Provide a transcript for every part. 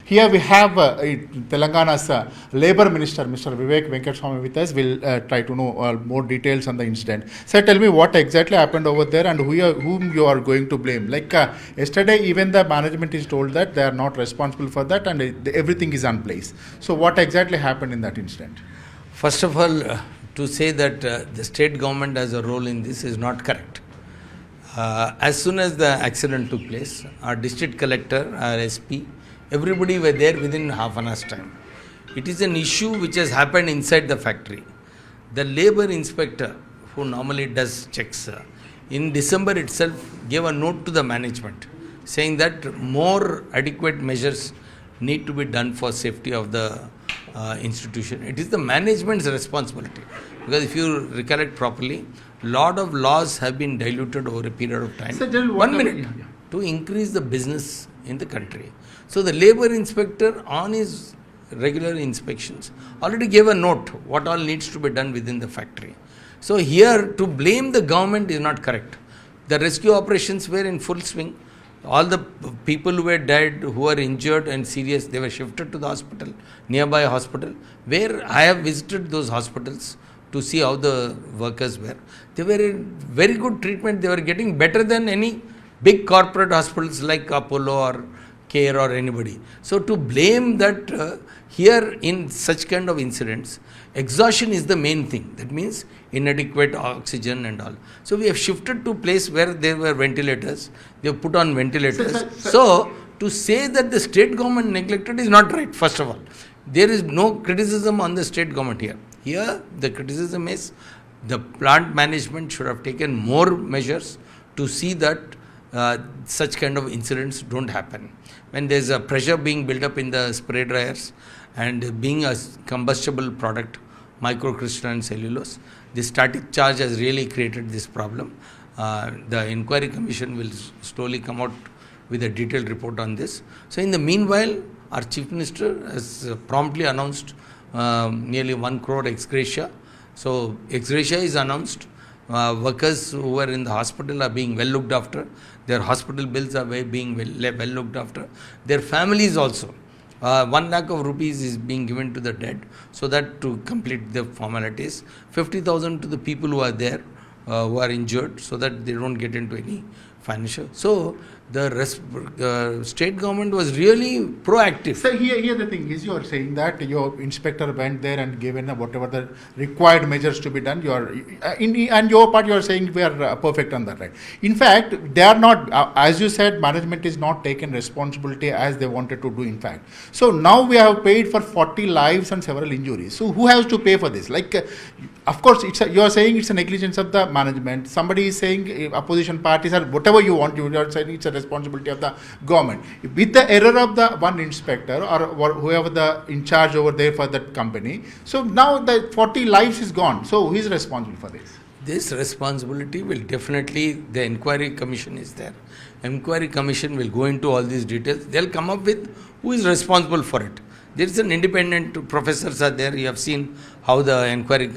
Here we have Telangana's Labour Minister, Mr. Vivek Venkataswamy with us. We'll try to know more details on the incident. Sir, tell me what exactly happened over there and whom you are going to blame. Like yesterday, even the management is told that they are not responsible for that and everything is in place. So what exactly happened in that incident? First of all, to say that the state government has a role in this is not correct. As soon as the accident took place, our district collector, our SP, everybody were there within half an hour's time. It is an issue which has happened inside the factory. The labor inspector, who normally does checks, in December itself gave a note to the management saying that more adequate measures need to be done for safety of the institution. It is the management's responsibility. Because if you recollect properly, lot of laws have been diluted over a period of time. Sir, 1 minute. To increase the business in the country. So the labor inspector on his regular inspections already gave a note what all needs to be done within the factory. So here to blame the government is not correct. The rescue operations were in full swing. All the people who were dead, who were injured and serious, they were shifted to the hospital, nearby hospital, where I have visited those hospitals to see how the workers were. They were in very good treatment. They were getting better than any big corporate hospitals like Apollo or Care or anybody. So to blame that here in such kind of incidents, exhaustion is the main thing. That means inadequate oxygen and all. So we have shifted to place where there were ventilators. They have put on ventilators. So to say that the state government neglected is not right, first of all. There is no criticism on the state government here. Here the criticism is the plant management should have taken more measures to see that such kind of incidents don't happen. When there is a pressure being built up in the spray dryers and being a combustible product, microcrystalline cellulose, the static charge has really created this problem. The inquiry commission will slowly come out with a detailed report on this. So in the meanwhile, our Chief Minister has promptly announced nearly 1 crore ex gratia. So ex gratia is announced. Workers who were in the hospital are being well looked after. Their hospital bills are being well looked after. Their families also. 1 lakh of rupees is being given to the dead so that to complete the formalities. 50,000 to the people who are there, who are injured, so that they don't get into any financial. So the state government was really proactive. So here the thing is, you are saying that your inspector went there and given whatever the required measures to be done. You are and your part you are saying we are perfect on that, right? In fact, they are not, as you said, management is not taken responsibility as they wanted to do. In fact, so now we have paid for 40 lives and several injuries. So who has to pay for this? Like, of course, you are saying it's a negligence of the management. Somebody is saying opposition parties are whatever you want. You are saying it's a responsibility of the government. With the error of the one inspector or whoever the in charge over there for that company, so now the 40 lives is gone. So who is responsible for this? This responsibility will definitely, the inquiry commission is there. Inquiry commission will go into all these details. They'll come up with who is responsible for it. There is an independent professors are there. You have seen how the inquiry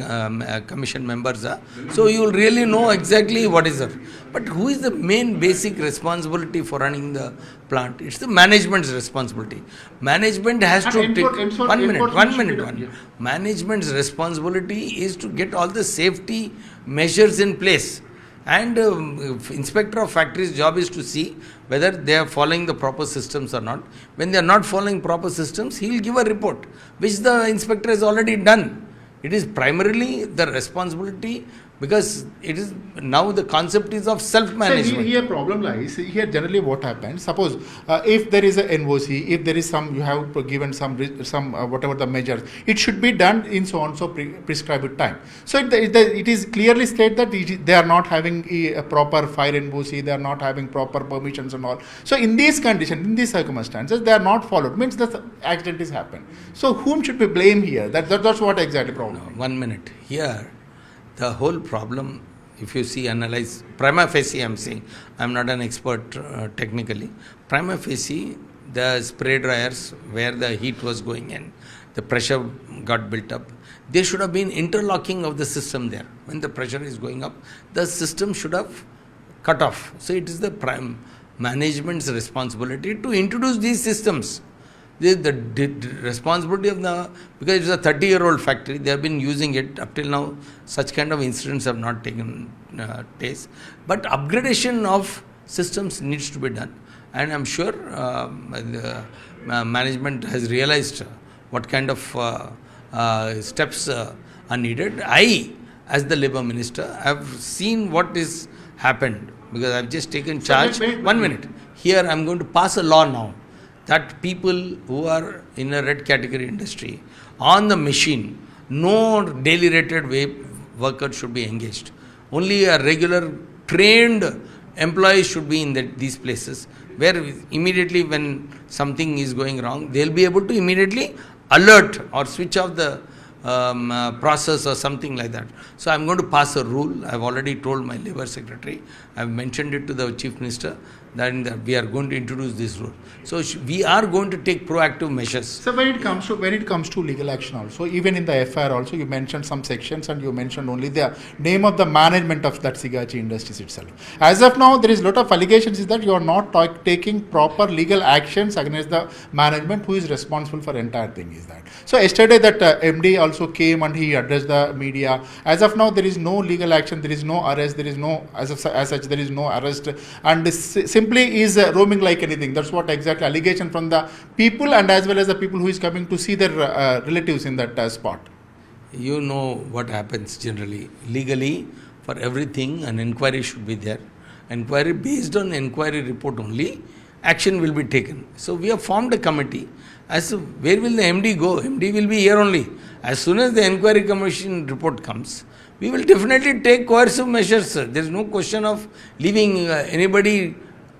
commission members are. So you will really know exactly what is it. But who is the main basic responsibility for running the plant? It's the management's responsibility. Management has to take 1 minute. Management's responsibility is to get all the safety measures in place. And inspector of factories' job is to see whether they are following the proper systems or not. When they are not following proper systems, he will give a report, which the inspector has already done. It is primarily the responsibility, because it is now the concept is of self-management. So here problem lies. Here generally what happens, suppose if there is a NOC, if there is some, you have given some whatever the measures, it should be done in so on so prescribed time. So it is clearly stated that they are not having a proper fire NOC, they are not having proper permissions and all. So in these conditions, in these circumstances, they are not followed. Means the accident is happened. So whom should we blame here? That's what exactly problem. No, 1 minute. Here, the whole problem, if you see, analyze, prima facie I am saying, I am not an expert technically, prima facie, the spray dryers where the heat was going in, the pressure got built up, there should have been interlocking of the system there. When the pressure is going up, the system should have cut off. So it is the prime management's responsibility to introduce these systems. The responsibility of because it's a 30-year-old factory, they have been using it up till now. Such kind of incidents have not taken place. But upgradation of systems needs to be done, and I'm sure the management has realized what kind of steps are needed. I, as the Labour Minister, have seen what is happened because I've just taken charge. 1 minute. Here I'm going to pass a law now that people who are in a red category industry on the machine, no daily rated worker should be engaged. Only a regular trained employee should be in these places where immediately when something is going wrong, they'll be able to immediately alert or switch off the process or something like that. So I'm going to pass a rule. I've already told my Labour Secretary. I've mentioned it to the Chief Minister that we are going to introduce this rule. So we are going to take proactive measures. So when it comes to legal action also, even in the FIR also, you mentioned some sections and you mentioned only the name of the management of that Sigachi Industries itself. As of now, there is a lot of allegations is that you are not taking proper legal actions against the management who is responsible for entire thing is that. So yesterday that MD also came and he addressed the media. As of now, there is no legal action, there is no arrest, there is no, as such, there is no arrest, and this simply is roaming like anything. That's what exactly allegation from the people and as well as the people who is coming to see their relatives in that spot. You know what happens generally. Legally, for everything, an inquiry should be there. Inquiry based on inquiry report only, action will be taken. So we have formed a committee. As to where will the MD go? MD will be here only. As soon as the inquiry commission report comes, we will definitely take coercive measures. There is no question of leaving anybody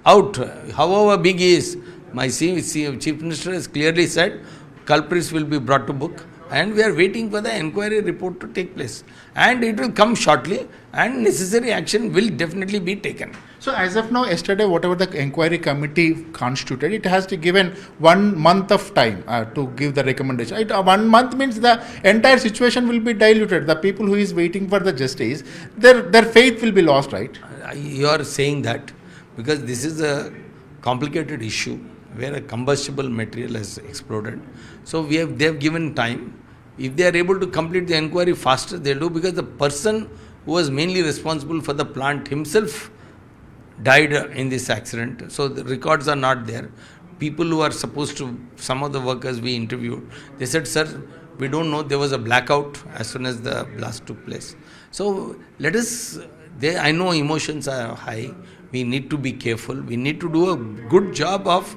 out, however big he is. My Chief Minister has clearly said culprits will be brought to book, and we are waiting for the inquiry report to take place. And it will come shortly, and necessary action will definitely be taken. So as of now, yesterday, whatever the inquiry committee constituted, it has to given 1 month of time to give the recommendation. 1 month means the entire situation will be diluted. The people who is waiting for the justice, their faith will be lost, right? You are saying that because this is a complicated issue where a combustible material has exploded. So they have given time. If they are able to complete the inquiry faster, they'll do, because the person who was mainly responsible for the plant himself died in this accident. So the records are not there. People who are supposed to, some of the workers we interviewed, they said, sir, we don't know, there was a blackout as soon as the blast took place. So let us, I know emotions are high. We need to be careful. We need to do a good job of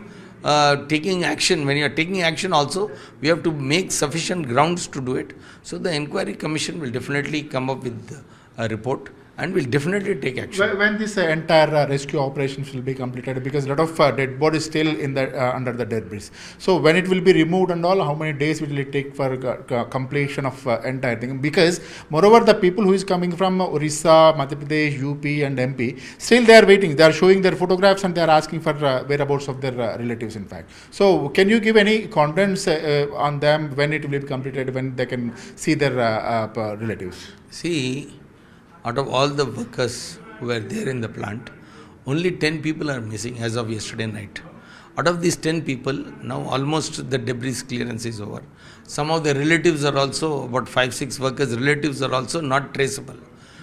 taking action. When you are taking action also, we have to make sufficient grounds to do it. So the inquiry commission will definitely come up with a report and will definitely take action. When this entire rescue operations will be completed, because a lot of dead bodies still in the under the debris. So when it will be removed and all, how many days will it take for completion of entire thing? Because moreover, the people who is coming from Orissa, Madhya Pradesh, UP and MP, still they are waiting. They are showing their photographs and they are asking for whereabouts of their relatives, in fact. So can you give any confidence on them when it will be completed, when they can see their relatives? See, out of all the workers who were there in the plant, only 10 people are missing as of yesterday night. Out of these 10 people, now almost the debris clearance is over. Some of the relatives are also, about 5-6 workers' relatives are also not traceable.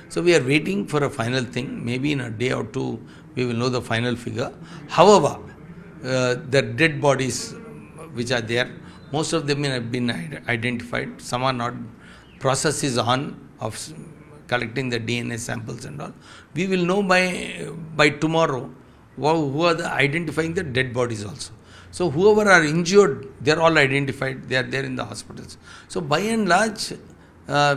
So we are waiting for a final thing. Maybe in a day or two, we will know the final figure. However, the dead bodies which are there, most of them have been identified. Some are not. Process is on of collecting the DNA samples and all. We will know by tomorrow who are identifying the dead bodies also. So whoever are injured, they are all identified. They are there in the hospitals. So by and large,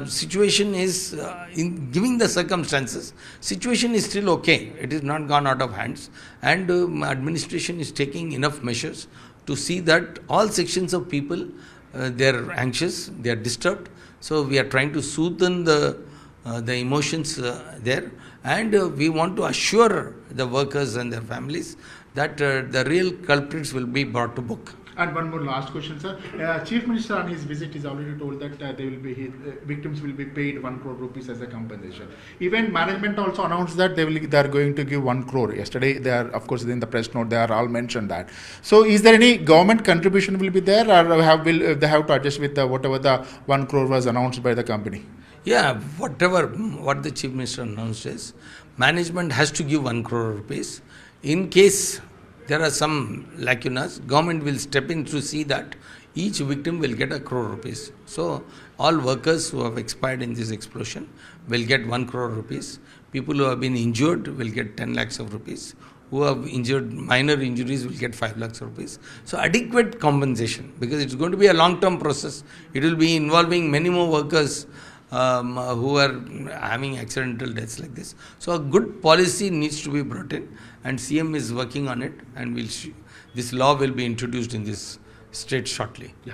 situation is, in giving the circumstances, situation is still okay. It is not gone out of hands. And administration is taking enough measures to see that all sections of people, they are anxious, they are disturbed. So we are trying to soothe the emotions there, and we want to assure the workers and their families that the real culprits will be brought to book. And one more last question, sir. Chief Minister on his visit is already told that victims will be paid 1 crore rupees as a compensation. Even management also announced that they are going to give 1 crore. Yesterday, they are, of course, in the press note, they are all mentioned that. So, is there any government contribution will be there, or will they have to adjust with whatever the 1 crore was announced by the company? Yeah, what the Chief Minister announced is, management has to give 1 crore rupees. In case there are some lacunas, government will step in to see that each victim will get 1 crore rupees. So, all workers who have expired in this explosion will get 1 crore rupees. People who have been injured will get 10 lakhs of rupees. Who have injured minor injuries will get 5 lakhs of rupees. So, adequate compensation, because it's going to be a long-term process. It will be involving many more workers who are having accidental deaths like this. So a good policy needs to be brought in, and CM is working on it, and this law will be introduced in this state shortly. Yeah.